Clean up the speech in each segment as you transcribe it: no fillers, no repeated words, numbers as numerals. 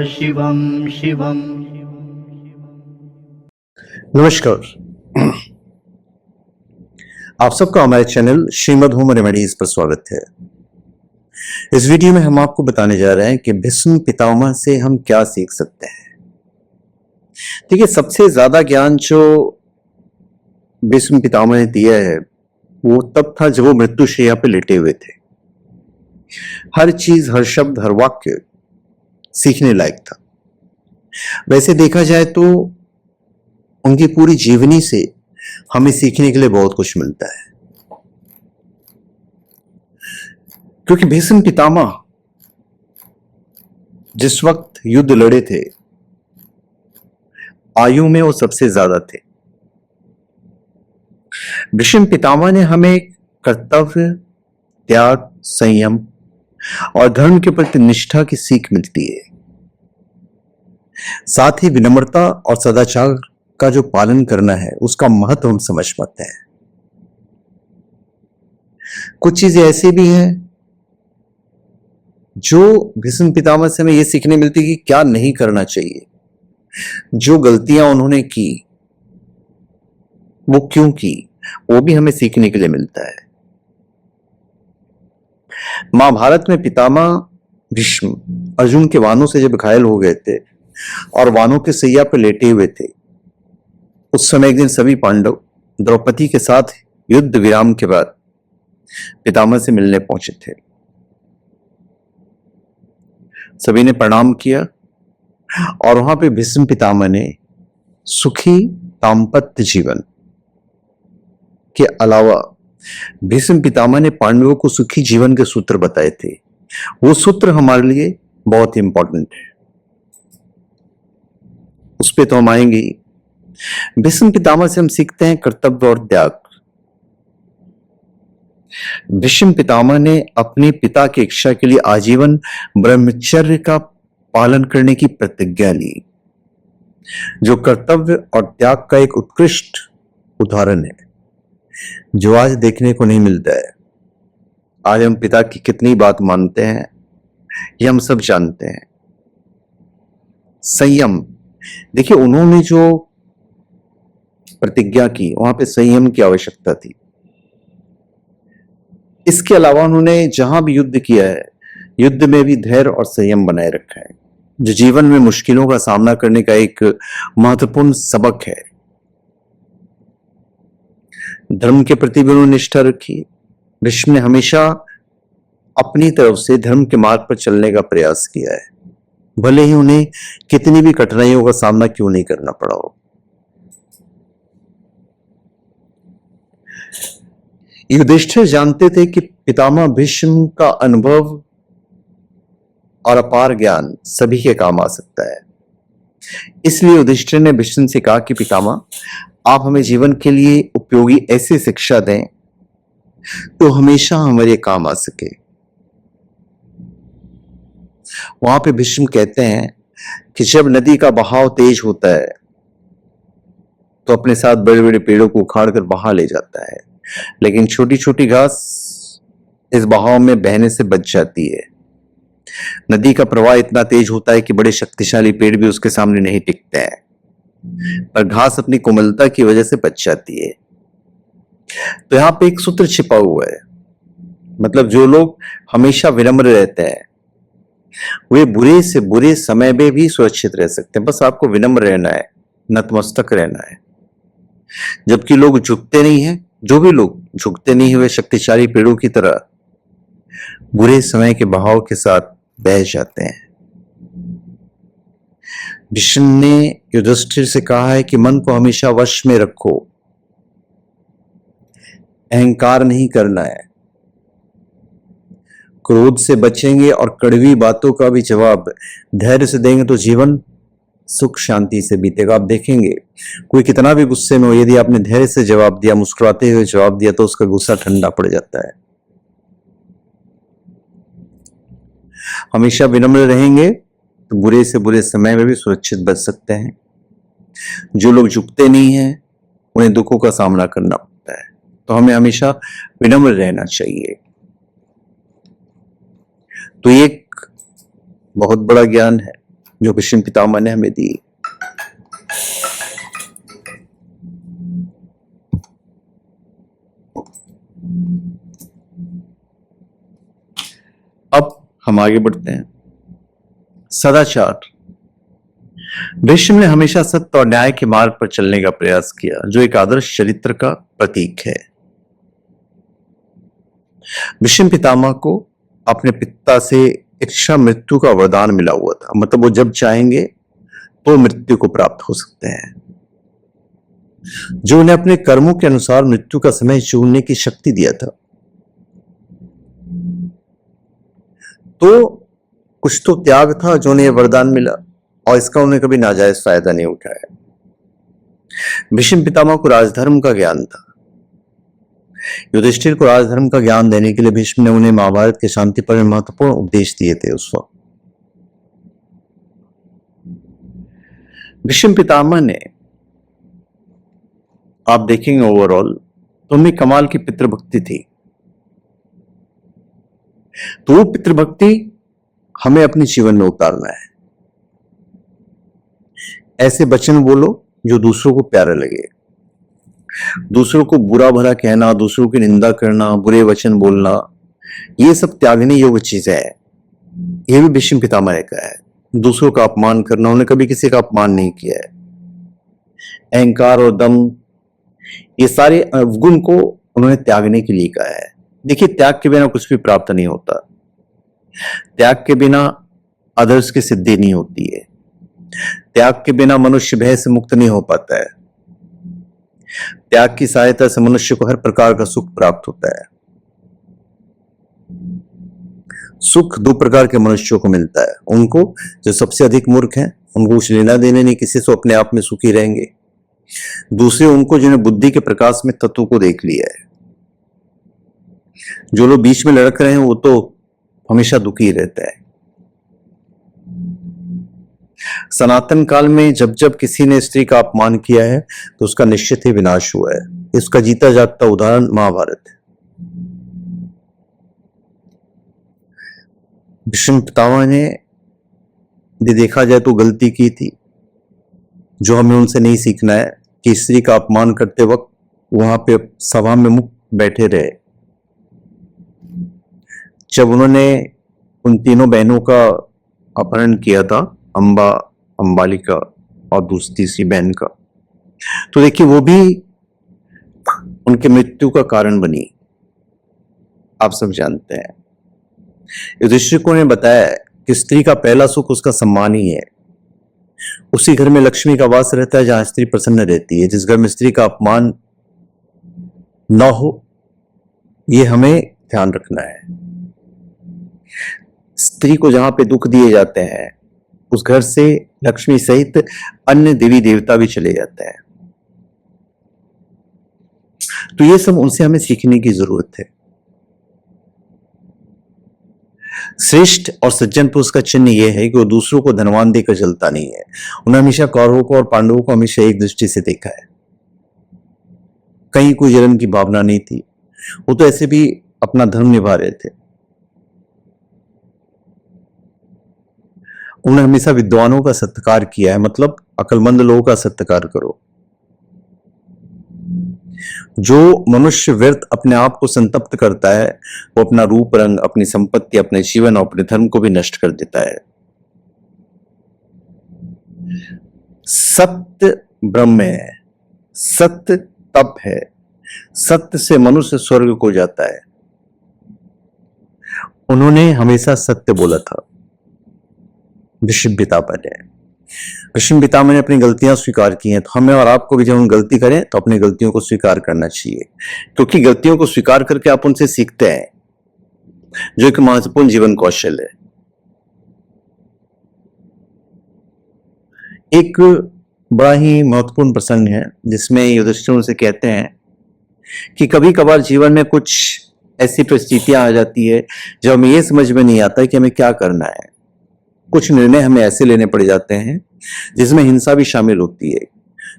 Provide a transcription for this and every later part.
शिवम शिवम। नमस्कार, आप सबका हमारे चैनल श्रीमद होम रेमेडीज पर स्वागत है। इस वीडियो में हम आपको बताने जा रहे हैं कि भीष्म पितामह से हम क्या सीख सकते हैं। देखिए, सबसे ज्यादा ज्ञान जो भीष्म पितामह ने दिया है वो तब था जब वो मृत्युशैया पे लेटे हुए थे। हर चीज, हर शब्द, हर वाक्य सीखने लायक था। वैसे देखा जाए तो उनकी पूरी जीवनी से हमें सीखने के लिए बहुत कुछ मिलता है, क्योंकि भीष्म पितामह जिस वक्त युद्ध लड़े थे, आयु में वो सबसे ज्यादा थे। भीष्म पितामह ने हमें कर्तव्य, त्याग, संयम और धर्म के प्रति निष्ठा की सीख मिलती है। साथ ही विनम्रता और सदाचार का जो पालन करना है उसका महत्व हम समझ पाते हैं। कुछ चीजें ऐसी भी हैं जो भीष्म पितामह से हमें यह सीखने मिलती है कि क्या नहीं करना चाहिए। जो गलतियां उन्होंने की वो क्यों की, वो भी हमें सीखने के लिए मिलता है। महाभारत में पितामह भीष्म अर्जुन के वानों से जब घायल हो गए थे और वानों के सैया पर लेटे हुए थे, उस समय एक दिन सभी पांडव द्रौपदी के साथ युद्ध विराम के बाद पितामह से मिलने पहुंचे थे। सभी ने प्रणाम किया और वहां पे भीष्म पितामह ने सुखी दाम्पत्य जीवन के अलावा भीष्म पितामह ने पांडवों को सुखी जीवन के सूत्र बताए थे। वो सूत्र हमारे लिए बहुत इंपॉर्टेंट है, उस पे तो हम आएंगे ही। भीष्म पितामह से हम सीखते हैं कर्तव्य और त्याग। भीष्म पितामह ने अपने पिता की इच्छा के लिए आजीवन ब्रह्मचर्य का पालन करने की प्रतिज्ञा ली, जो कर्तव्य और त्याग का एक उत्कृष्ट उदाहरण है, जो आज देखने को नहीं मिलता है। आज हम पिता की कितनी बात मानते हैं ये हम सब जानते हैं। संयम, देखिए उन्होंने जो प्रतिज्ञा की वहां पे संयम की आवश्यकता थी। इसके अलावा उन्होंने जहां भी युद्ध किया है, युद्ध में भी धैर्य और संयम बनाए रखा है, जो जीवन में मुश्किलों का सामना करने का एक महत्वपूर्ण सबक है। धर्म के प्रति भी उन्होंने निष्ठा रखी। भीष्म ने हमेशा अपनी तरफ से धर्म के मार्ग पर चलने का प्रयास किया है, भले ही उन्हें कितनी भी कठिनाइयों का सामना क्यों नहीं करना पड़ा हो। युधिष्ठिर जानते थे कि पितामह भीष्म का अनुभव और अपार ज्ञान सभी के काम आ सकता है। इसलिए युधिष्ठिर ने भीष्म से कहा कि पितामह, आप हमें जीवन के लिए उपयोगी ऐसी शिक्षा दें तो हमेशा हमारे काम आ सके। वहां पे भीष्म कहते हैं कि जब नदी का बहाव तेज होता है तो अपने साथ बड़े बड़े पेड़ों को उखाड़ कर बहा ले जाता है, लेकिन छोटी छोटी घास इस बहाव में बहने से बच जाती है। नदी का प्रवाह इतना तेज होता है कि बड़े शक्तिशाली पेड़ भी उसके सामने नहीं टिकते हैं, पर घास अपनी कोमलता की वजह से बच जाती है। तो यहां पे एक सूत्र छिपा हुआ है, मतलब जो लोग हमेशा विनम्र रहते हैं वे बुरे से बुरे समय में भी सुरक्षित रह सकते हैं। बस आपको विनम्र रहना है, नतमस्तक रहना है। जबकि लोग झुकते नहीं हैं, जो भी लोग झुकते नहीं हुए शक्तिशाली पेड़ों की तरह बुरे समय के बहाव के साथ बह जाते हैं। भीष्म ने युधिष्ठिर से कहा है कि मन को हमेशा वश में रखो, अहंकार नहीं करना है। क्रोध से बचेंगे और कड़वी बातों का भी जवाब धैर्य से देंगे तो जीवन सुख शांति से बीतेगा। आप देखेंगे कोई कितना भी गुस्से में हो, यदि आपने धैर्य से जवाब दिया, मुस्कुराते हुए जवाब दिया, तो उसका गुस्सा ठंडा पड़ जाता है। हमेशा विनम्र रहेंगे तो बुरे से बुरे समय में भी सुरक्षित बच सकते हैं। जो लोग झुकते नहीं हैं उन्हें दुखों का सामना करना पड़ता है, तो हमें हमेशा विनम्र रहना चाहिए। तो ये एक बहुत बड़ा ज्ञान है जो भीष्म पितामह ने हमें दी। अब हम आगे बढ़ते हैं। सदाचार। भीष्म ने हमेशा सत्य और न्याय के मार्ग पर चलने का प्रयास किया, जो एक आदर्श चरित्र का प्रतीक है। भीष्म पितामह को अपने पिता से इच्छा मृत्यु का वरदान मिला हुआ था, मतलब वो जब चाहेंगे तो मृत्यु को प्राप्त हो सकते हैं, जो उन्हें अपने कर्मों के अनुसार मृत्यु का समय चुनने की शक्ति दिया था। तो कुछ तो त्याग था जो उन्हें वरदान मिला, और इसका उन्हें कभी नाजायज फायदा नहीं उठाया। भीष्म पितामह को राजधर्म का ज्ञान था। युधिष्ठिर को राजधर्म का ज्ञान देने के लिए भीष्म ने उन्हें महाभारत के शांति पर महत्वपूर्ण उपदेश दिए थे उस वक्त। भीष्म पितामह ने, आप देखेंगे ओवरऑल तो उनमें कमाल की पितृभक्ति थी। तो वो पितृभक्ति हमें अपने जीवन में उतारना है। ऐसे वचन बोलो जो दूसरों को प्यारे लगे। दूसरों को बुरा भला कहना, दूसरों की निंदा करना, बुरे वचन बोलना, ये सब त्यागने योग्य चीजें है। ये भी भीष्म पितामह ने कहा है। दूसरों का अपमान करना, उन्होंने कभी किसी का अपमान नहीं किया है। अहंकार और दम, ये सारे अवगुण को उन्होंने त्यागने के लिए कहा है। देखिए, त्याग के बिना कुछ भी प्राप्त नहीं होता। त्याग के बिना आदर्श की सिद्धि नहीं होती है। त्याग के बिना मनुष्य भय से मुक्त नहीं हो पाता है। त्याग की सहायता से मनुष्य को हर प्रकार का सुख प्राप्त होता है। सुख दो प्रकार के मनुष्यों को मिलता है। उनको जो सबसे अधिक मूर्ख हैं, उनको कुछ लेना देने नहीं, किसी से अपने आप में सुखी रहेंगे। दूसरे उनको जिन्हें बुद्धि के प्रकाश में तत्व को देख लिया है। जो लोग बीच में लड़क रहे हैं वो तो हमेशा दुखी रहता है। सनातन काल में जब जब किसी ने स्त्री का अपमान किया है तो उसका निश्चित ही विनाश हुआ है। इसका जीता जागता उदाहरण महाभारत है। भीष्म पितामह ने यदि देखा जाए तो गलती की थी, जो हमें उनसे नहीं सीखना है कि स्त्री का अपमान करते वक्त वहां पे सभा में मुक्त बैठे रहे। जब उन्होंने उन तीनों बहनों का अपहरण किया था, अंबा, अंबालिका और दूसरी तीसरी बहन का, तो देखिए वो भी उनके मृत्यु का कारण बनी। आप सब जानते हैं, युधिष्ठिर ने बताया कि स्त्री का पहला सुख उसका सम्मान ही है। उसी घर में लक्ष्मी का वास रहता है जहां स्त्री प्रसन्न रहती है। जिस घर में स्त्री का अपमान न हो, ये हमें ध्यान रखना है। स्त्री को जहां पे दुख दिए जाते हैं, उस घर से लक्ष्मी सहित अन्य देवी देवता भी चले जाते हैं। तो ये सब उनसे हमें सीखने की जरूरत है। श्रेष्ठ और सज्जन पुरुष का चिन्ह यह है कि वो दूसरों को धनवान देकर जलता नहीं है। उन्होंने हमेशा कौरवों को और पांडवों को हमेशा एक दृष्टि से देखा है। कहीं कोई जलन की भावना नहीं थी। वो तो ऐसे भी अपना धर्म निभा रहे थे। उन्होंने हमेशा विद्वानों का सत्कार किया है, मतलब अक्लमंद लोगों का सत्कार करो। जो मनुष्य व्यर्थ अपने आप को संतप्त करता है, वो अपना रूप रंग, अपनी संपत्ति, अपने जीवन और अपने धर्म को भी नष्ट कर देता है। सत्य ब्रह्म है, सत्य तप है, सत्य से मनुष्य स्वर्ग को जाता है। उन्होंने हमेशा सत्य बोला था भीष्म पितामह ने। भीष्म पितामह ने अपनी गलतियां स्वीकार की हैं, तो हमें और आपको भी जब हम गलती करें तो अपनी गलतियों को स्वीकार करना चाहिए, क्योंकि गलतियों को स्वीकार करके आप उनसे सीखते हैं, जो एक महत्वपूर्ण जीवन कौशल है। एक बड़ा ही महत्वपूर्ण प्रसंग है जिसमें युधिष्ठिर उनसे कहते हैं कि कभी कभार जीवन में कुछ ऐसी परिस्थितियां आ जाती है जब हमें यह समझ में नहीं आता कि हमें क्या करना है। कुछ निर्णय हमें ऐसे लेने पड़ जाते हैं जिसमें हिंसा भी शामिल होती है।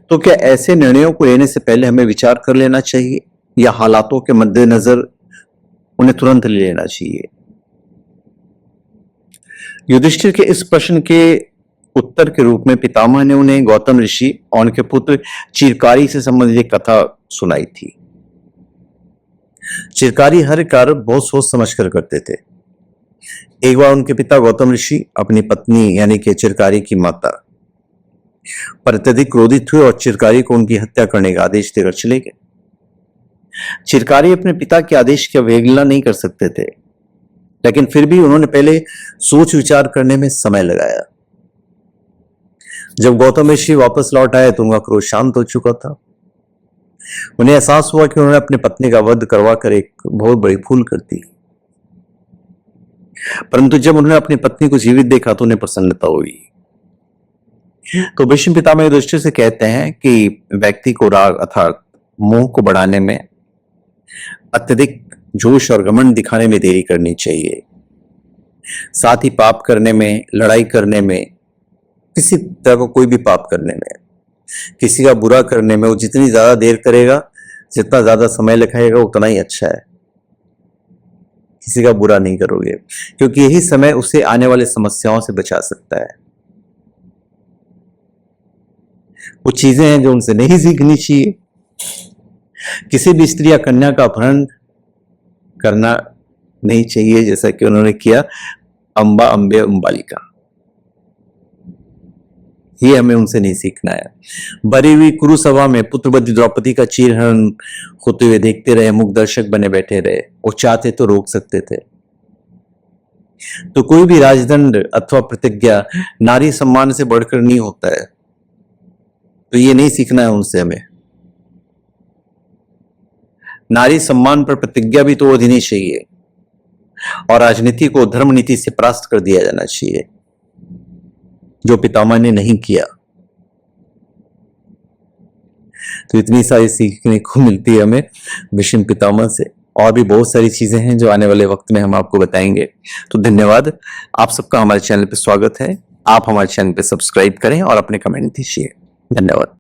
तो क्या ऐसे निर्णयों को लेने से पहले हमें विचार कर लेना चाहिए, या हालातों के मद्देनजर उन्हें तुरंत ले लेना चाहिए? युधिष्ठिर के इस प्रश्न के उत्तर के रूप में पितामह ने उन्हें गौतम ऋषि और उनके पुत्र चिरकारी से संबंधित एक कथा सुनाई थी। चिरकारी हर कार्य बहुत सोच समझ कर करते थे। एक बार उनके पिता गौतम ऋषि अपनी पत्नी यानी कि चिरकारी की माता पर अत्यधिक क्रोधित हुए और चिरकारी को उनकी हत्या करने का आदेश देकर चले गए। चिरकारी अपने पिता के आदेश की अवहेलना नहीं कर सकते थे, लेकिन फिर भी उन्होंने पहले सोच विचार करने में समय लगाया। जब गौतम ऋषि वापस लौट आए तो उनका क्रोध शांत हो चुका था। उन्हें एहसास हुआ कि उन्होंने अपनी पत्नी का वध करवा कर एक बहुत बड़ी भूल कर दी, परंतु जब उन्होंने अपनी पत्नी को जीवित देखा तो उन्हें प्रसन्नता हुई। तो भीष्म पितामह दृष्टि से कहते हैं कि व्यक्ति को राग अर्थात मोह को बढ़ाने में अत्यधिक जोश और घमंड दिखाने में देरी करनी चाहिए। साथ ही पाप करने में, लड़ाई करने में, किसी तरह का कोई भी पाप करने में, किसी का बुरा करने में वो जितनी ज्यादा देर करेगा, जितना ज्यादा समय लगाएगा उतना ही अच्छा है। किसी का बुरा नहीं करोगे, क्योंकि यही समय उसे आने वाले समस्याओं से बचा सकता है। वो चीजें हैं जो उनसे नहीं सीखनी चाहिए। किसी भी स्त्री या कन्या का अपहरण करना नहीं चाहिए, जैसा कि उन्होंने किया अंबा अंबे अंबालिका। ये हमें उनसे नहीं सीखना है। भरी हुई कुरुसभा में पुत्रवती द्रौपदी का चीरहरण होते हुए देखते रहे, मुख दर्शक बने बैठे रहे। वो चाहते तो रोक सकते थे। तो कोई भी राजदंड अथवा प्रतिज्ञा नारी सम्मान से बढ़कर नहीं होता है। तो ये नहीं सीखना है उनसे हमें। नारी सम्मान पर प्रतिज्ञा भी तो होनी चाहिए और राजनीति को धर्म नीति से परास्त कर दिया जाना चाहिए, जो पितामह ने नहीं किया। तो इतनी सारी सीखने को मिलती है हमें भीष्म पितामह से, और भी बहुत सारी चीजें हैं जो आने वाले वक्त में हम आपको बताएंगे। तो धन्यवाद, आप सबका हमारे चैनल पे स्वागत है। आप हमारे चैनल पे सब्सक्राइब करें और अपने कमेंट दीजिए। धन्यवाद।